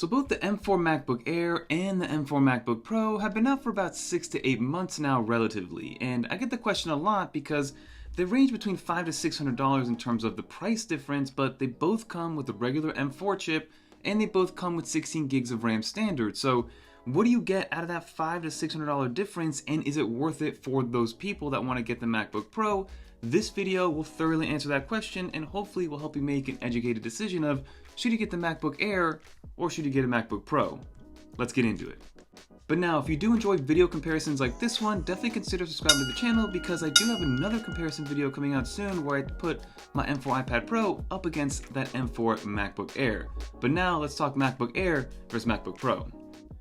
So both the M4 MacBook Air and the M4 MacBook Pro have been out for about 6 to 8 months now relatively, and I get the question a lot because they range between $500 to $600 in terms of the price difference, but they both come with the regular M4 chip and they both come with 16 gigs of RAM standard. So what do you get out of that $500 to $600 difference, and is it worth it for those people that want to get the MacBook Pro? This video will thoroughly answer that question and hopefully will help you make an educated decision of should you get the MacBook Air or should you get a MacBook Pro? Let's get into it. But now, if you do enjoy video comparisons like this one, definitely consider subscribing to the channel because I do have another comparison video coming out soon where I put my M4 iPad Pro up against that M4 MacBook Air. But now let's talk MacBook Air versus MacBook Pro.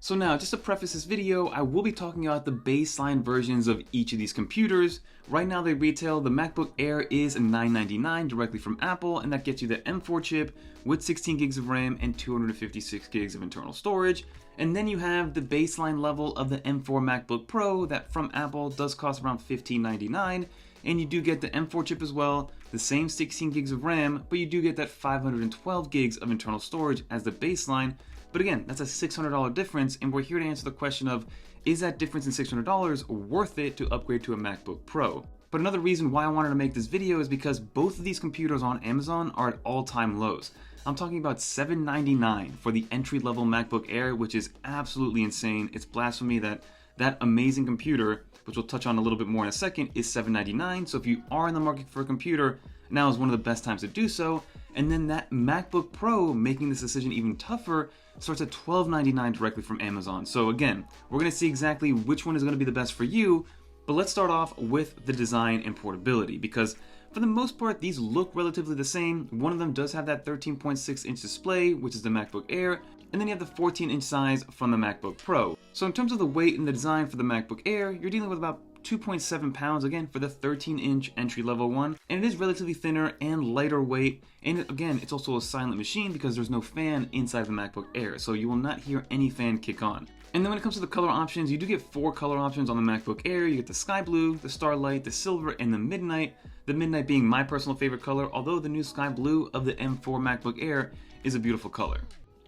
So now, just to preface this video, I will be talking about the baseline versions of each of these computers. Right now they retail, the MacBook Air is $999 directly from Apple, and that gets you the M4 chip with 16 gigs of RAM and 256 gigs of internal storage. And then you have the baseline level of the M4 MacBook Pro that from Apple does cost around $1599, and you do get the M4 chip as well, the same 16 gigs of RAM, but you do get that 512 gigs of internal storage as the baseline. But again, that's a $600 difference, and we're here to answer the question of, is that difference in $600 worth it to upgrade to a MacBook Pro? But another reason why I wanted to make this video is because both of these computers on Amazon are at all-time lows. I'm talking about $799 for the entry-level MacBook Air, which is absolutely insane. It's blasphemy that that amazing computer, which we'll touch on a little bit more in a second, is $799. So if you are in the market for a computer, now is one of the best times to do so. And then that MacBook Pro, making this decision even tougher, starts at $1299 directly from Amazon. So again, we're going to see exactly which one is going to be the best for you, but let's start off with the design and portability, because for the most part, these look relatively the same. One of them does have that 13.6-inch display, which is the MacBook Air, and then you have the 14-inch size from the MacBook Pro. So in terms of the weight and the design for the MacBook Air, you're dealing with about 2.7 pounds again for the 13-inch entry-level one, and it is relatively thinner and lighter weight, and again, it's also a silent machine because there's no fan inside the MacBook Air, so you will not hear any fan kick on. And then when it comes to the color options, you do get 4 color options on the MacBook Air. You get the sky blue, the starlight, the silver, and the midnight being my personal favorite color, although the new sky blue of the M4 MacBook Air is a beautiful color.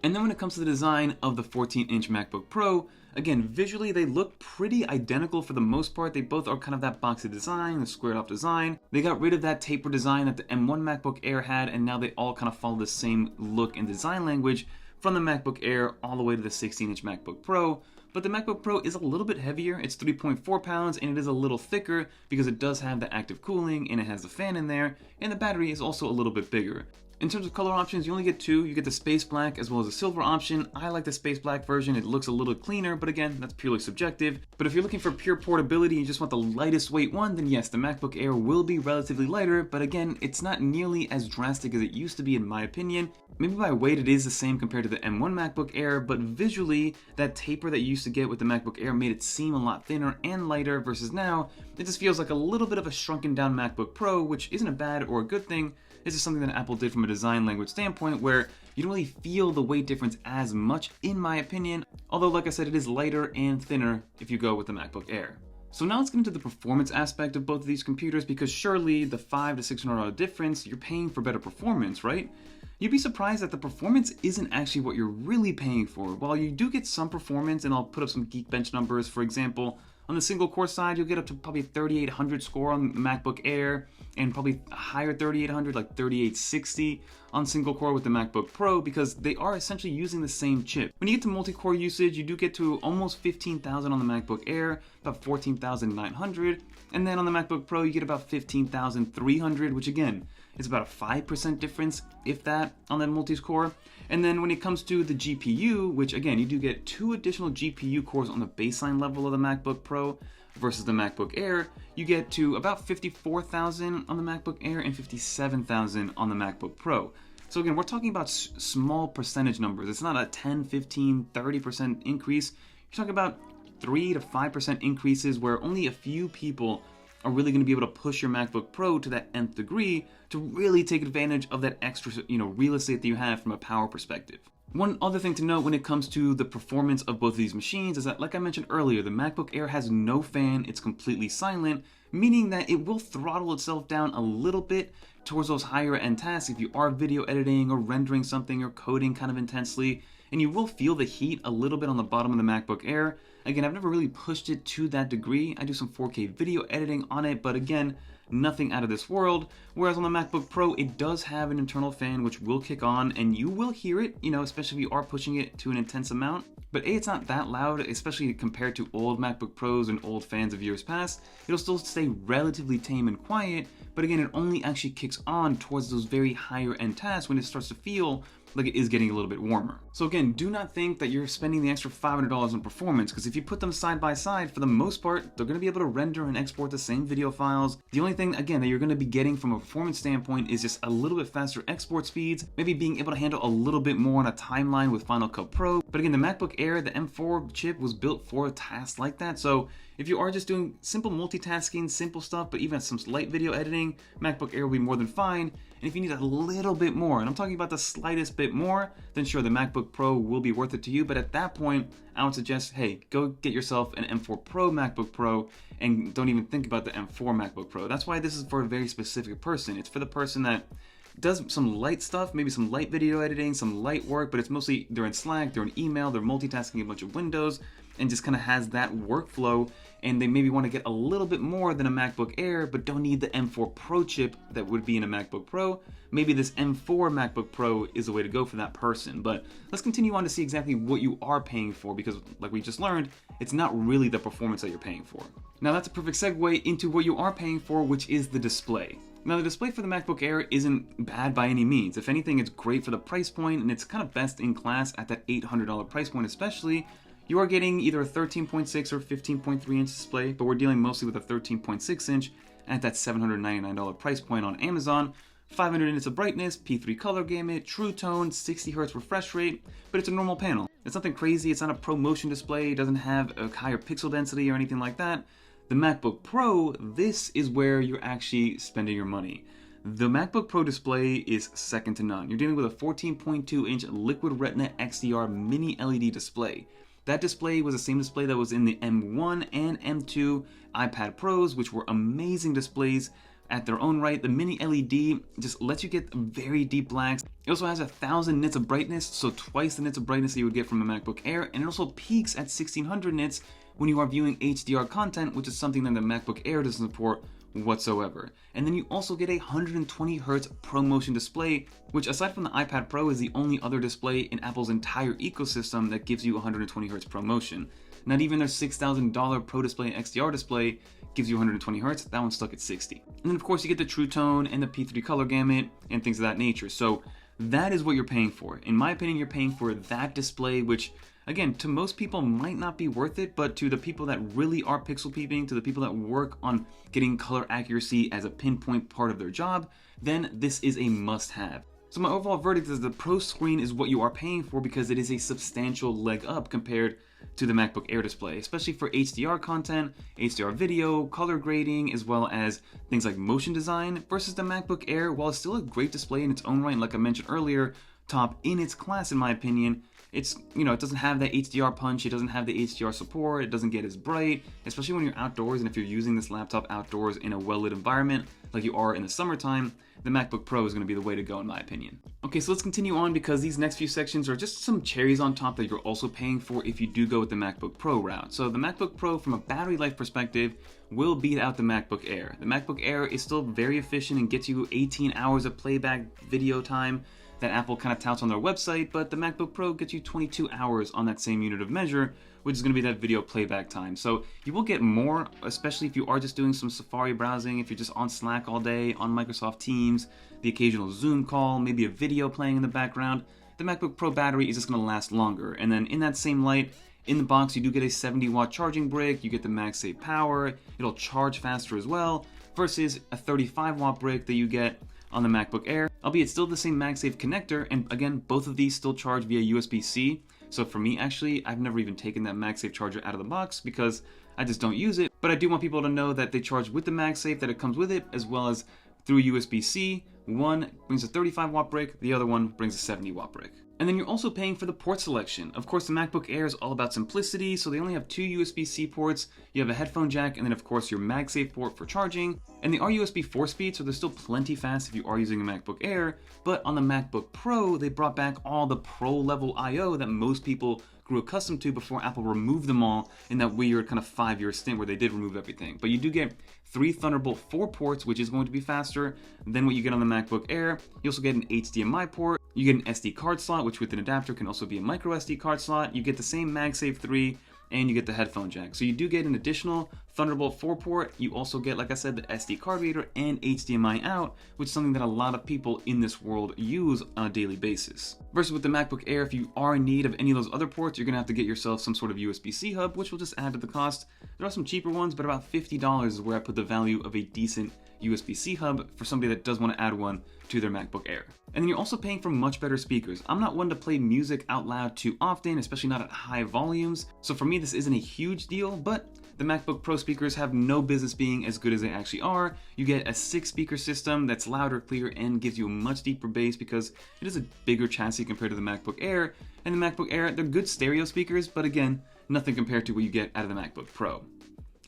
And then when it comes to the design of the 14-inch MacBook Pro, again, visually they look pretty identical for the most part. They both are kind of that boxy design, the squared off design. They got rid of that taper design that the M1 MacBook Air had, and now they all kind of follow the same look and design language from the MacBook Air all the way to the 16-inch MacBook Pro. But the MacBook Pro is a little bit heavier. It's 3.4 pounds, and it is a little thicker because it does have the active cooling and it has the fan in there, and the battery is also a little bit bigger. In terms of color options, you only get 2. You get the space black as well as the silver option. I like the space black version. It looks a little cleaner, but again, that's purely subjective. But if you're looking for pure portability and you just want the lightest weight one, then yes, the MacBook Air will be relatively lighter, but again, it's not nearly as drastic as it used to be in my opinion. Maybe by weight it is the same compared to the M1 MacBook Air, but visually, that taper that you used to get with the MacBook Air made it seem a lot thinner and lighter versus now, it just feels like a little bit of a shrunken down MacBook Pro, which isn't a bad or a good thing. This is something that Apple did from a design language standpoint where you don't really feel the weight difference as much in my opinion, although like I said, it is lighter and thinner if you go with the MacBook Air. So now let's get into the performance aspect of both of these computers, because surely the $500 to $600 difference, you're paying for better performance, right? You'd be surprised that the performance isn't actually what you're really paying for. While you do get some performance, and I'll put up some Geekbench numbers, for example, on the single core side, you'll get up to probably 3800 score on the MacBook Air, and probably a higher 3800, like 3860 on single core with the MacBook Pro, because they are essentially using the same chip. When you get to multi-core usage, you do get to almost 15,000 on the MacBook Air, about 14,900, and then on the MacBook Pro, you get about 15,300, which again, is about a 5% difference, if that, on that multi-core. And then when it comes to the GPU, which again, you do get 2 additional GPU cores on the baseline level of the MacBook Pro versus the MacBook Air, you get to about 54,000 on the MacBook Air and 57,000 on the MacBook Pro. So again, we're talking about small percentage numbers. It's not a 10, 15, 30% increase. You're talking about 3 to 5% increases where only a few people are really going to be able to push your MacBook Pro to that nth degree to really take advantage of that extra, real estate that you have from a power perspective. One other thing to note when it comes to the performance of both of these machines is that, like I mentioned earlier, the MacBook Air has no fan, it's completely silent, meaning that it will throttle itself down a little bit towards those higher end tasks if you are video editing or rendering something or coding kind of intensely. and you will feel the heat a little bit on the bottom of the MacBook Air. Again, I've never really pushed it to that degree. I do some 4K video editing on it, but again, nothing out of this world. Whereas on the MacBook Pro, it does have an internal fan which will kick on, and you will hear it, especially if you are pushing it to an intense amount. But it's not that loud, especially compared to old MacBook Pros and old fans of years past. It'll still stay relatively tame and quiet, but again, it only actually kicks on towards those very higher end tasks when it starts to feel like it is getting a little bit warmer. So again, do not think that you're spending the extra $500 on performance, because if you put them side by side, for the most part, they're going to be able to render and export the same video files. The only thing, again, that you're going to be getting from a performance standpoint is just a little bit faster export speeds, maybe being able to handle a little bit more on a timeline with Final Cut Pro. But again, the MacBook Air, the M4 chip, was built for a task like that. So if you are just doing simple multitasking, simple stuff, but even some light video editing, MacBook Air will be more than fine. And if you need a little bit more, and I'm talking about the slightest bit more, then sure, the MacBook Pro will be worth it to you. But at that point, I would suggest, hey, go get yourself an M4 Pro MacBook Pro, and don't even think about the M4 MacBook Pro. That's why this is for a very specific person. It's for the person that does some light stuff, maybe some light video editing, some light work, but it's mostly they're in Slack, they're in email, they're multitasking a bunch of windows, and just kind of has that workflow, and they maybe want to get a little bit more than a MacBook Air, but don't need the M4 Pro chip that would be in a MacBook Pro. Maybe this M4 MacBook Pro is the way to go for that person. But let's continue on to see exactly what you are paying for, because like we just learned, it's not really the performance that you're paying for. Now that's a perfect segue into what you are paying for, which is the display. Now the display for the MacBook Air isn't bad by any means. If anything, it's great for the price point, and it's kind of best in class at that $800 price point especially. You are getting either a 13.6 or 15.3 inch display, but we're dealing mostly with a 13.6 inch at that $799 price point on Amazon. 500 nits of brightness, P3 color gamut, true tone, 60 Hz refresh rate, but it's a normal panel. It's nothing crazy, it's not a ProMotion display, it doesn't have a higher pixel density or anything like that. The MacBook Pro, this is where you're actually spending your money. The MacBook Pro display is second to none. You're dealing with a 14.2 inch Liquid Retina XDR mini LED display. That display was the same display that was in the M1 and M2 iPad Pros, which were amazing displays at their own right. The mini LED just lets you get very deep blacks. It also has 1,000 nits of brightness, so twice the nits of brightness that you would get from a MacBook Air, and it also peaks at 1600 nits when you are viewing HDR content, which is something that the MacBook Air doesn't support whatsoever. And then you also get a 120 Hz ProMotion display, which aside from the iPad Pro is the only other display in Apple's entire ecosystem that gives you 120 Hz ProMotion. Not even their $6,000 Pro Display XDR display gives you 120 Hz, that one's stuck at 60. And then of course you get the True Tone and the P3 color gamut and things of that nature. So that is what you're paying for. In my opinion, you're paying for that display, which again, to most people might not be worth it, but to the people that really are pixel peeping, to the people that work on getting color accuracy as a pinpoint part of their job, then this is a must-have. So my overall verdict is the Pro screen is what you are paying for because it is a substantial leg up compared to the MacBook Air display, especially for HDR content, HDR video, color grading, as well as things like motion design, versus the MacBook Air. While it's still a great display in its own right, like I mentioned earlier, top in its class in my opinion, it's, it doesn't have that HDR punch, it doesn't have the HDR support, it doesn't get as bright, especially when you're outdoors and if you're using this laptop outdoors in a well-lit environment like you are in the summertime, the MacBook Pro is going to be the way to go in my opinion. Okay, so let's continue on because these next few sections are just some cherries on top that you're also paying for if you do go with the MacBook Pro route. So the MacBook Pro from a battery life perspective will beat out the MacBook Air. The MacBook Air is still very efficient and gets you 18 hours of playback video time that Apple kind of touts on their website, but the MacBook Pro gets you 22 hours on that same unit of measure, which is going to be that video playback time. So you will get more, especially if you are just doing some Safari browsing, if you're just on Slack all day, on Microsoft Teams, the occasional Zoom call, maybe a video playing in the background. The MacBook Pro battery is just going to last longer. And then in that same light, in the box, you do get a 70-watt charging brick, you get the MagSafe power, it'll charge faster as well, versus a 35-watt brick that you get on the MacBook Air, albeit still the same MagSafe connector, and again, both of these still charge via USB-C. So for me, actually, I've never even taken that MagSafe charger out of the box because I just don't use it, but I do want people to know that they charge with the MagSafe, that it comes with it, as well as through USB-C. One brings a 35-watt brick, the other one brings a 70-watt brick. And then you're also paying for the port selection. Of course, the MacBook Air is all about simplicity, so they only have 2 USB-C ports. You have a headphone jack, and then of course your MagSafe port for charging. And they are USB 4-speed, so they're still plenty fast if you are using a MacBook Air. But on the MacBook Pro, they brought back all the Pro-level I/O that most people grew accustomed to before Apple removed them all in that weird kind of 5-year stint where they did remove everything. But you do get 3 Thunderbolt 4 ports, which is going to be faster than what you get on the MacBook Air. You also get an HDMI port. You get an SD card slot, which with an adapter can also be a micro SD card slot. You get the same MagSafe 3, and you get the headphone jack. So you do get an additional Thunderbolt 4 port. You also get, like I said, the SD card reader and HDMI out, which is something that a lot of people in this world use on a daily basis. Versus with the MacBook Air, if you are in need of any of those other ports, you're gonna have to get yourself some sort of USB-C hub, which will just add to the cost. There are some cheaper ones, but about $50 is where I put the value of a decent USB-C hub for somebody that does want to add one to their MacBook Air. And then you're also paying for much better speakers. I'm not one to play music out loud too often, especially not at high volumes. So for me, this isn't a huge deal, but the MacBook Pro speakers have no business being as good as they actually are. You get a 6-speaker system that's louder, clear, and gives you a much deeper bass because it is a bigger chassis compared to the MacBook Air. And the MacBook Air, they're good stereo speakers, but again, nothing compared to what you get out of the MacBook Pro.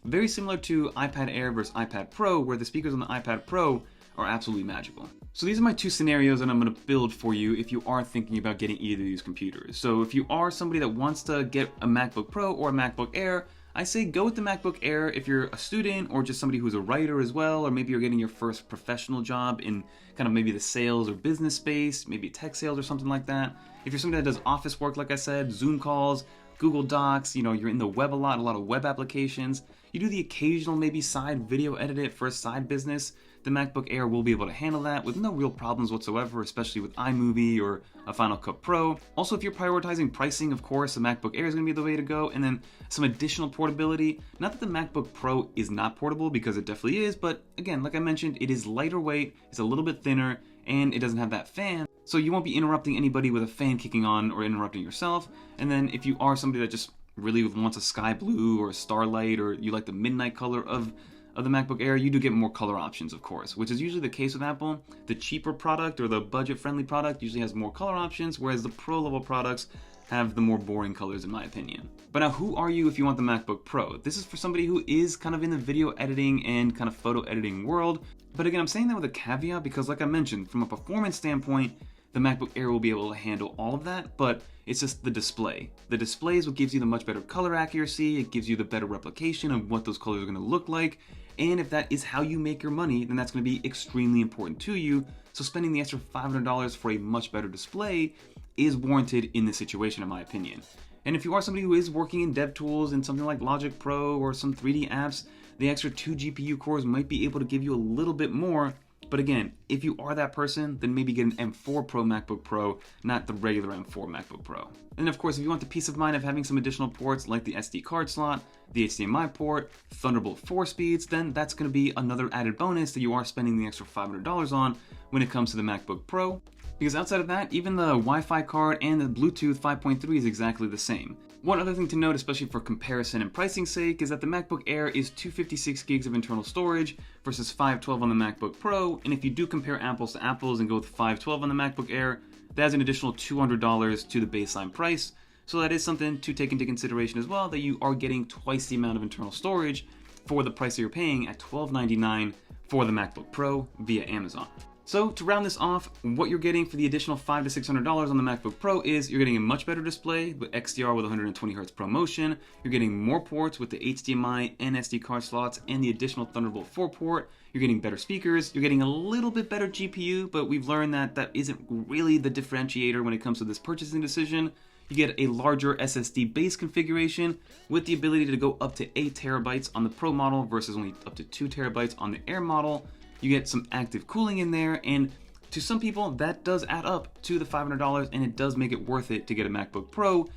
Very similar to iPad Air versus iPad Pro, where the speakers on the iPad Pro are absolutely magical. So these are my 2 scenarios that I'm going to build for you if you are thinking about getting either of these computers. So if you are somebody that wants to get a MacBook Pro or a MacBook Air, I say go with the MacBook Air if you're a student or just somebody who's a writer as well, or maybe you're getting your first professional job in kind of maybe the sales or business space, maybe tech sales or something like that. If you're somebody that does office work, like I said, Zoom calls, Google Docs, you're in the web a lot of web applications, you do the occasional maybe side video edit for a side business, the MacBook Air will be able to handle that with no real problems whatsoever, especially with iMovie or a Final Cut Pro. Also, if you're prioritizing pricing, of course, the MacBook Air is going to be the way to go, and then some additional portability. Not that the MacBook Pro is not portable, because it definitely is, but again, like I mentioned, it is lighter weight, it's a little bit thinner, and it doesn't have that fan, so you won't be interrupting anybody with a fan kicking on or interrupting yourself. And then if you are somebody that just really wants a sky blue or a starlight, or you like the midnight color of the MacBook Air, you do get more color options, of course, which is usually the case with Apple. The cheaper product or the budget-friendly product usually has more color options, whereas the pro-level products have the more boring colors, in my opinion. But now, who are you if you want the MacBook Pro? This is for somebody who is kind of in the video editing and kind of photo editing world. But again, I'm saying that with a caveat because, like I mentioned, from a performance standpoint, the MacBook Air will be able to handle all of that, but it's just the display. The display is what gives you the much better color accuracy, it gives you the better replication of what those colors are going to look like, and if that is how you make your money, then that's going to be extremely important to you, so spending the extra $500 for a much better display is warranted in this situation, in my opinion. And if you are somebody who is working in DevTools and something like Logic Pro or some 3D apps, the extra 2 GPU cores might be able to give you a little bit more. But again, if you are that person, then maybe get an M4 Pro MacBook Pro, not the regular M4 MacBook Pro. And of course, if you want the peace of mind of having some additional ports like the SD card slot, the HDMI port, Thunderbolt 4 speeds, then that's going to be another added bonus that you are spending the extra $500 on when it comes to the MacBook Pro. Because outside of that, even the Wi-Fi card and the Bluetooth 5.3 is exactly the same. One other thing to note, especially for comparison and pricing sake, is that the MacBook Air is 256 gigs of internal storage versus 512 on the MacBook Pro, and if you do compare apples to apples and go with 512 on the MacBook Air, that adds an additional $200 to the baseline price, so that is something to take into consideration as well, that you are getting twice the amount of internal storage for the price that you're paying at $1299 for the MacBook Pro via Amazon. So to round this off, what you're getting for the additional $500 to $600 on the MacBook Pro is you're getting a much better display with XDR with 120Hz ProMotion, you're getting more ports with the HDMI and SD card slots and the additional Thunderbolt 4 port, you're getting better speakers, you're getting a little bit better GPU, but we've learned that that isn't really the differentiator when it comes to this purchasing decision. You get a larger SSD base configuration with the ability to go up to 8 terabytes on the Pro model versus only up to 2 terabytes on the Air model. You get some active cooling in there, and to some people that does add up to the $500 and it does make it worth it to get a MacBook Pro.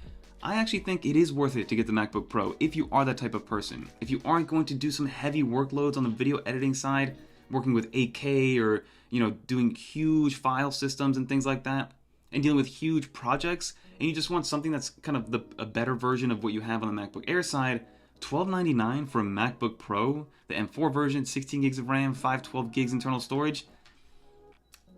I actually think it is worth it to get the MacBook Pro if you are that type of person. If you aren't going to do some heavy workloads on the video editing side, working with 8K or doing huge file systems and things like that, and dealing with huge projects, and you just want something that's kind of a better version of what you have on the MacBook Air side, $1299 for a MacBook Pro, the M4 version, 16 gigs of RAM, 512 gigs internal storage.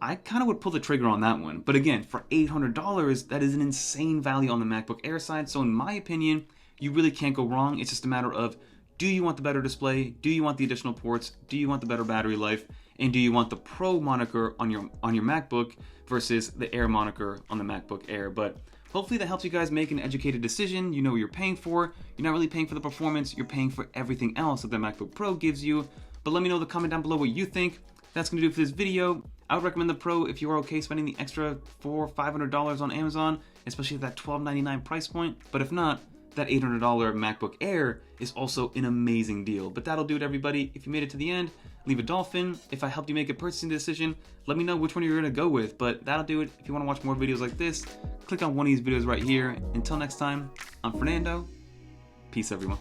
I kind of would pull the trigger on that one. But again, for $800, that is an insane value on the MacBook Air side. So in my opinion, you really can't go wrong. It's just a matter of, do you want the better display? Do you want the additional ports? Do you want the better battery life? And do you want the Pro moniker on your MacBook versus the Air moniker on the MacBook Air? But hopefully that helps you guys make an educated decision. You know what you're paying for. You're not really paying for the performance. You're paying for everything else that the MacBook Pro gives you. But let me know in the comment down below what you think. That's going to do it for this video. I would recommend the Pro if you are okay spending the extra $400 or $500 on Amazon, especially at that $1299 price point. But if not, that $800 MacBook Air is also an amazing deal. But that'll do it, everybody. If you made it to the end, leave a dolphin. If I helped you make a purchasing decision, let me know which one you're going to go with. But that'll do it. If you want to watch more videos like this, click on one of these videos right here. Until next time, I'm Fernando. Peace, everyone.